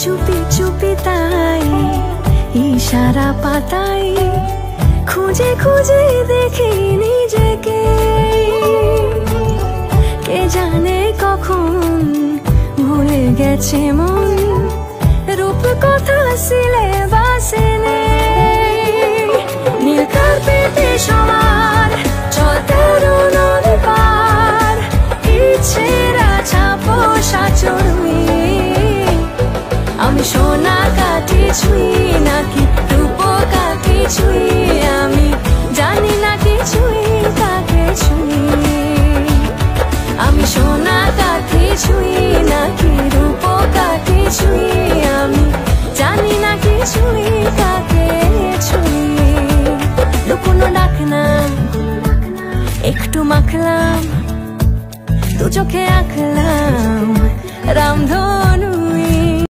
চুপি চুপি তাই ইশারা পাতাই খুঁজে খুঁজে দেখি নিজেকে। কে জানে কখন ভুলে গেছে মন, রূপ কথা সিলেবাসে নেই। নীল কার্পেটে সবার চলতে নদী পার, ইচ্ছেরা ছাপো সাচরুই। আমি সোনা কাঠি ছুঁই নাকি রূপ কাঠি ছুঁই, আমি জানি না কিছুই কাকে ছুঁই। আমি সোনা কাঠি ছুঁই নাকি রূপ কাঠি ছুঁই, আমি জানি না কিছুই কাকে ছুঁই। লুকোনো ডাকলাম একটু মাখলাম, দু চোখে আঁকলাম রামধন।